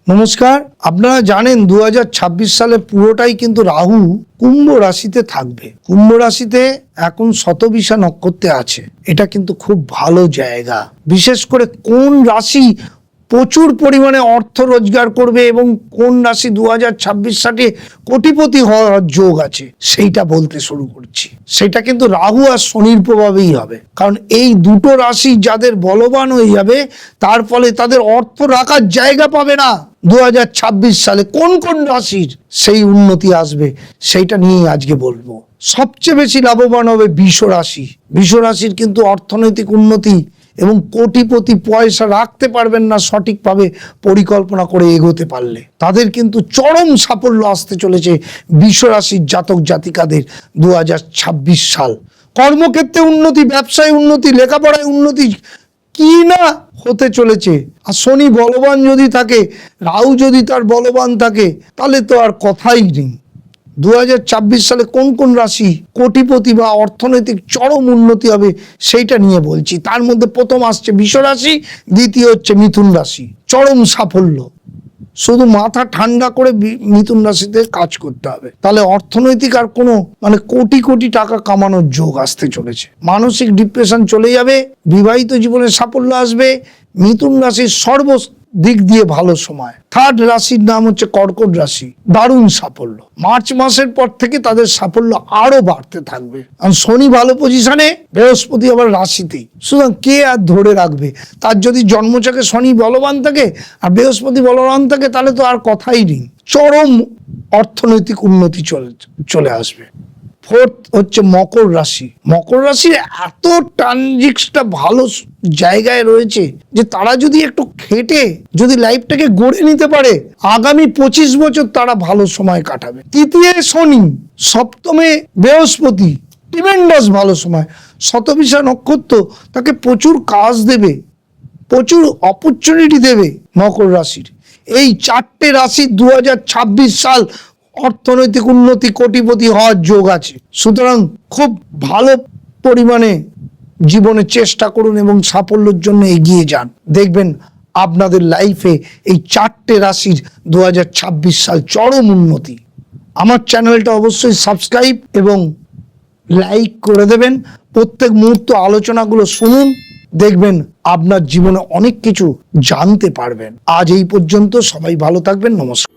নমস্কার। আপনারা জানেন 2026 সালে পুরোটাই কিন্তু রাহু কুম্ভ রাশিতে থাকবে। কুম্ভ রাশিতে এখন শতবিশা নক্ষত্রে আছে। এটা কিন্তু খুব ভালো জায়গা। বিশেষ করে কোন রাশি প্রচুর পরিমাণে অর্থ রোজগার করবে এবং কোন রাশি 2026 সালে কোটিপতি হওয়ার যোগ আছে সেইটা বলতে শুরু করছি। সেটা কিন্তু রাহু আর শনির প্রভাবেই হবে, কারণ এই দুটো রাশি যাদের বলবান হয়ে যাবে তার ফলে তাদের অর্থ রাখার জায়গা পাবে না। 2026 সালে কোন কোন রাশির সেই উন্নতি আসবে সেইটা নিয়েই আজকে বলবো। সবচেয়ে বেশি লাভবান হবে বৃষ রাশি। বৃষ রাশির কিন্তু অর্থনৈতিক উন্নতি এবং কোটিপতি পয়সা রাখতে পারবেন না সঠিকভাবে পরিকল্পনা করে এগোতে পারলে। তাদের কিন্তু চরম সাফল্য আসতে চলেছে বৃষ রাশির জাতক জাতিকাদের 2026 সাল। কর্মক্ষেত্রে উন্নতি, ব্যবসায় উন্নতি, লেখাপড়ায় উন্নতি কি না হতে চলেছে। আর শনি বলবান যদি থাকে, রাহু যদি তার বলবান থাকে, তাহলে তো আর কথাই নেই। 2026 সালে কোন কোন রাশি কোটিপতি বা অর্থনৈতিক চরম উন্নতি হবে সেইটা নিয়ে বলছি। তার মধ্যে প্রথম আসছে বৃষ রাশি, দ্বিতীয় হচ্ছে মিথুন রাশি। চরম সাফল্য। শুধু মাথা ঠান্ডা করে মিথুন রাশিতে কাজ করতে হবে, তাহলে অর্থনৈতিক আর কোনো কোটি কোটি টাকা কামানোর যোগ আসতে চলেছে। মানসিক ডিপ্রেশন চলে যাবে, বিবাহিত জীবনে সাফল্য আসবে। মিথুন রাশির দিক দিয়ে ভালো সময়। থার্ড রাশির নাম হচ্ছে কর্কট রাশি। দারুণ সাফল্য। মার্চ মাসের পর থেকে তাদের সাফল্য আরো বাড়তে থাকবে। শনি ভালো পজিশনে, বৃহস্পতি আবার রাশিতেই। সুতরাং কে আর ধরে রাখবে? তার যদি জন্মছকে শনি বলবান থাকে আর বৃহস্পতি বলবান থাকে, তাহলে তো আর কথাই নেই। চরম অর্থনৈতিক উন্নতি চলে আসবে। ফোর্থ হচ্ছে মকর রাশি। মকর রাশির এত ট্রানজিটটা ভালো জায়গায় রয়েছে যে তারা যদি একটু খেটে যদি লাইফটাকে গড়ে নিতে পারে, আগামী 25 বছর তারা ভালো সময় কাটাবে। তৃতীয় শনি, সপ্তমে বৃহস্পতি, ট্রিমেন্ডাস ভালো সময়। শতবিশা নক্ষত্র তাকে প্রচুর কাজ দেবে, প্রচুর অপরচুনিটি দেবে মকর রাশির। এই চারটে রাশি 2026 সাল অর্থনৈতিক উন্নতি, কোটিপতি হওয়ার যোগ আছে। সুতরাং খুব ভালো পরিমাণে জীবনে চেষ্টা করুন এবং সাফল্যের জন্য এগিয়ে যান। দেখবেন আপনাদের লাইফে এই চারটে রাশির 2026 সাল চরম উন্নতি। আমার চ্যানেলটা অবশ্যই সাবস্ক্রাইব এবং লাইক করে দেবেন। প্রত্যেক মুহূর্ত আলোচনাগুলো শুনুন, দেখবেন আপনার জীবনে অনেক কিছু জানতে পারবেন। আজ এই পর্যন্ত। সবাই ভালো থাকবেন। নমস্কার।